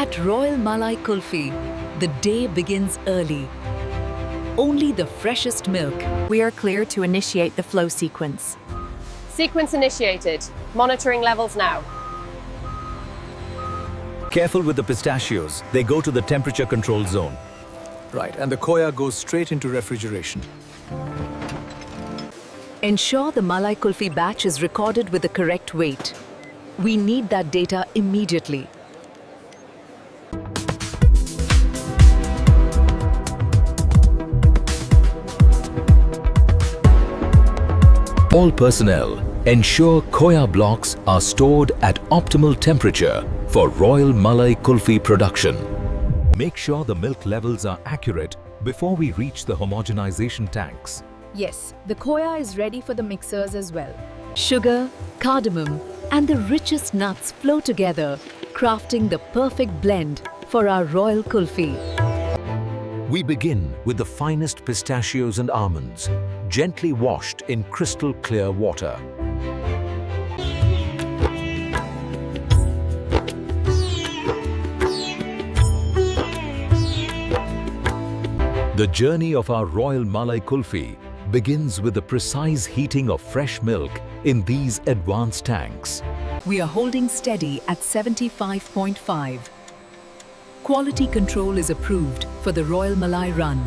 At Royal Malai Kulfi, the day begins early. Only the freshest milk. We are clear to initiate the flow sequence. Sequence initiated. Monitoring levels now. Careful with the pistachios. They go to the temperature control zone. Right, and the Khoya goes straight into refrigeration. Ensure the Malai Kulfi batch is recorded with the correct weight. We need that data immediately. All personnel, ensure Khoya blocks are stored at optimal temperature for Royal Malai Kulfi production. Make sure the milk levels are accurate before we reach the homogenization tanks. Yes, the Khoya is ready for the mixers as well. Sugar, cardamom, and the richest nuts flow together, crafting the perfect blend for our Royal Kulfi. We begin with the finest pistachios and almonds, gently washed in crystal clear water. The journey of our Royal Malai Kulfi begins with the precise heating of fresh milk in these advanced tanks. We are holding steady at 75.5. Quality control is approved for the Royal Malai run.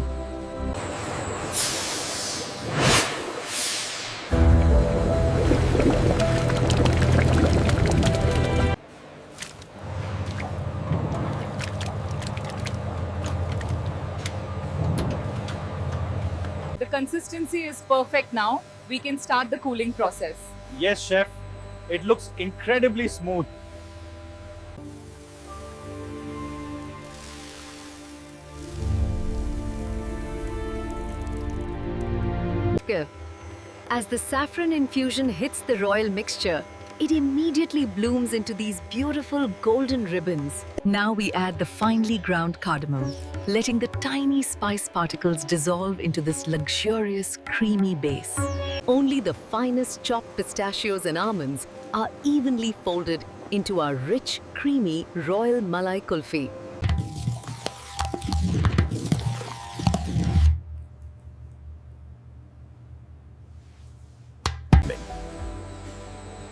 The consistency is perfect now. We can start the cooling process. Yes, chef. It looks incredibly smooth. As the saffron infusion hits the royal mixture, it immediately blooms into these beautiful golden ribbons. Now we add the finely ground cardamom, letting the tiny spice particles dissolve into this luxurious, creamy base. Only the finest chopped pistachios and almonds are evenly folded into our rich, creamy Royal Malai Kulfi.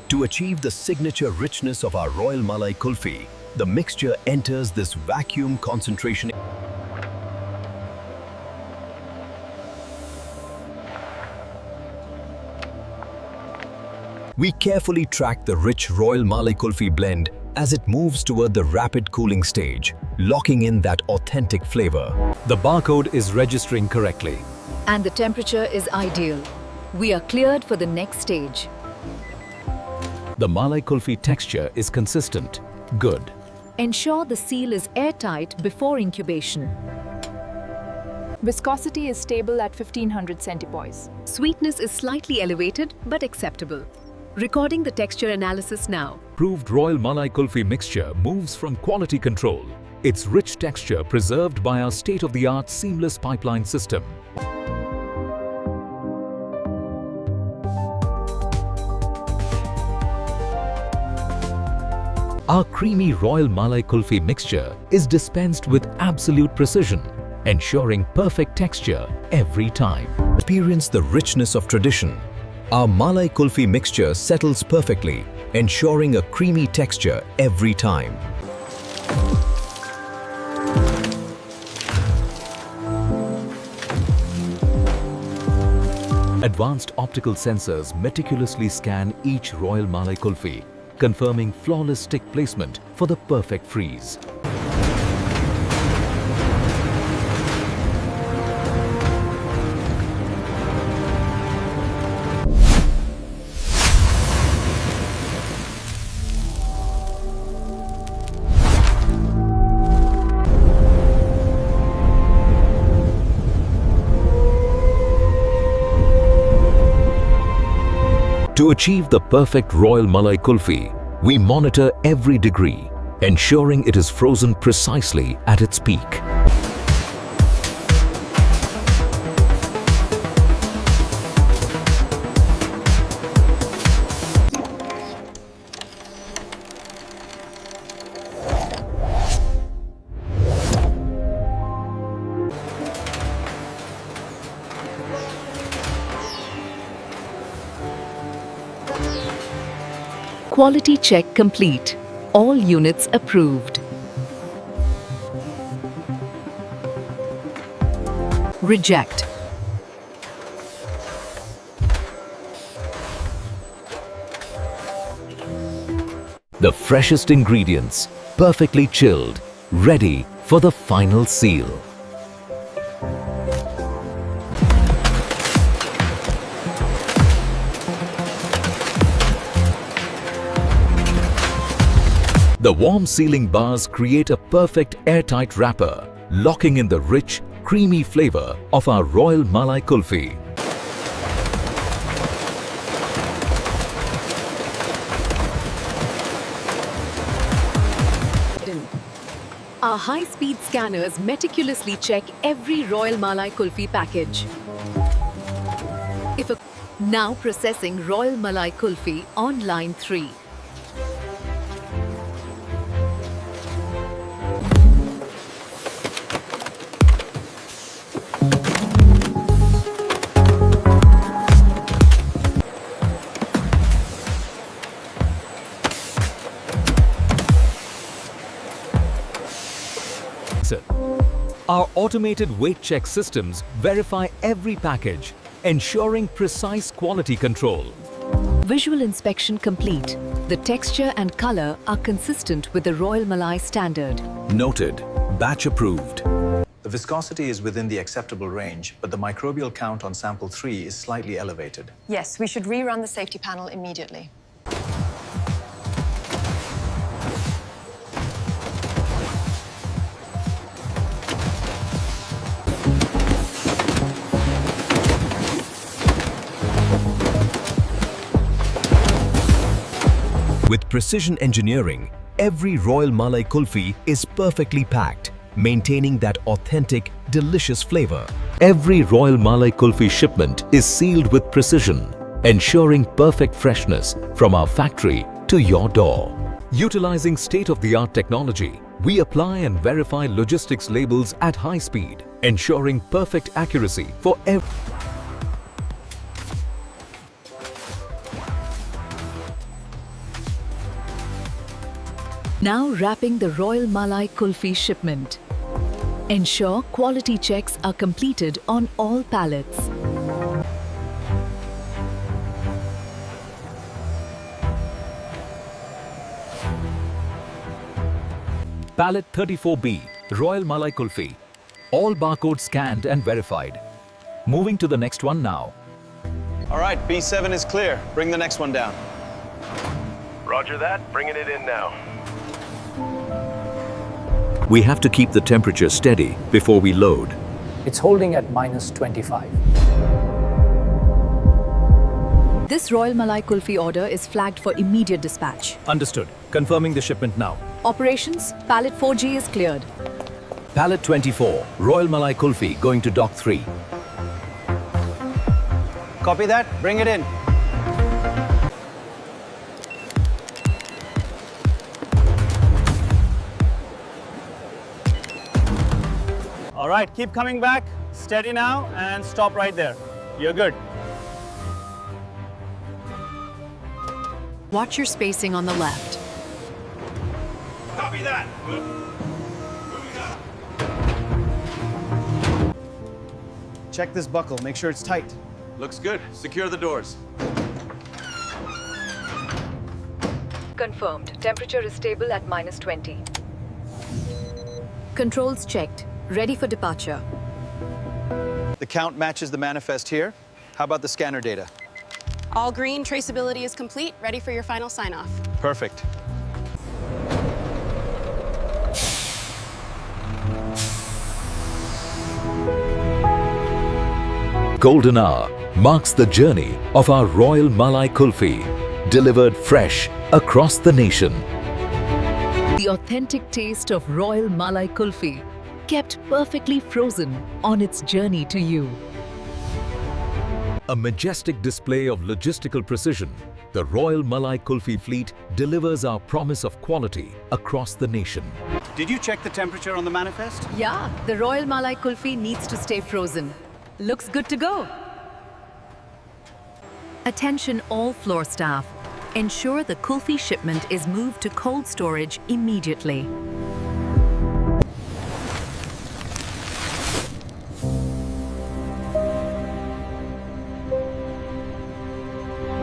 To achieve the signature richness of our Royal Malai Kulfi, the mixture enters this vacuum concentration. We carefully track the rich Royal Malai Kulfi blend as it moves toward the rapid cooling stage, locking in that authentic flavor. The barcode is registering correctly. And the temperature is ideal. We are cleared for the next stage. The Malai Kulfi texture is consistent, good. Ensure the seal is airtight before incubation. Viscosity is stable at 1500 centipoise. Sweetness is slightly elevated but acceptable. Recording the texture analysis now. Proved Royal Malai Kulfi mixture moves from quality control. Its rich texture preserved by our state-of-the-art seamless pipeline system. Our creamy Royal Malai Kulfi mixture is dispensed with absolute precision, ensuring perfect texture every time. Experience the richness of tradition. Our Malai Kulfi mixture settles perfectly, ensuring a creamy texture every time. Advanced optical sensors meticulously scan each Royal Malai Kulfi, confirming flawless stick placement for the perfect freeze. To achieve the perfect Royal Malai Kulfi, we monitor every degree, ensuring it is frozen precisely at its peak. Quality check complete. All units approved. Reject. The freshest ingredients, perfectly chilled, ready for the final seal. The warm sealing bars create a perfect airtight wrapper, locking in the rich, creamy flavor of our Royal Malai Kulfi. Our high-speed scanners meticulously check every Royal Malai Kulfi package. Now processing Royal Malai Kulfi on line 3. Our automated weight check systems verify every package, ensuring precise quality control. Visual inspection complete. The texture and color are consistent with the Royal Malai standard. Noted. Batch approved. The viscosity is within the acceptable range, but the microbial count on sample 3 is slightly elevated. Yes, we should rerun the safety panel immediately. With precision engineering, every Royal Malai Kulfi is perfectly packed, maintaining that authentic, delicious flavor. Every Royal Malai Kulfi shipment is sealed with precision, ensuring perfect freshness from our factory to your door. Utilizing state-of-the-art technology, we apply and verify logistics labels at high speed, ensuring perfect accuracy for every. Now wrapping the Royal Malai Kulfi shipment. Ensure quality checks are completed on all pallets. Pallet 34B, Royal Malai Kulfi. All barcodes scanned and verified. Moving to the next one now. All right, B7 is clear. Bring the next one down. Roger that. Bringing it in now. We have to keep the temperature steady before we load. It's holding at -25. This Royal Malai Kulfi order is flagged for immediate dispatch. Understood. Confirming the shipment now. Operations, pallet 4G is cleared. Pallet 24, Royal Malai Kulfi going to dock 3. Copy that. Bring it in. All right, keep coming back. Steady now and stop right there. You're good. Watch your spacing on the left. Copy that. Check this buckle. Make sure it's tight. Looks good. Secure the doors. Confirmed. Temperature is stable at -20. Controls checked. Ready for departure. The count matches the manifest here. How about the scanner data? All green, traceability is complete. Ready for your final sign-off. Perfect. Golden hour marks the journey of our Royal Malai Kulfi, delivered fresh across the nation. The authentic taste of Royal Malai Kulfi, kept perfectly frozen on its journey to you. A majestic display of logistical precision, the Royal Malai Kulfi fleet delivers our promise of quality across the nation. Did you check the temperature on the manifest? Yeah, the Royal Malai Kulfi needs to stay frozen. Looks good to go. Attention all floor staff. Ensure the kulfi shipment is moved to cold storage immediately.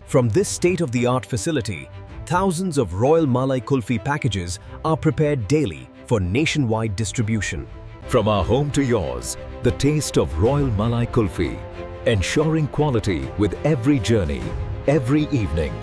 From this state-of-the-art facility, thousands of Royal Malai Kulfi packages are prepared daily for nationwide distribution. From our home to yours, the taste of Royal Malai Kulfi, ensuring quality with every journey, every evening,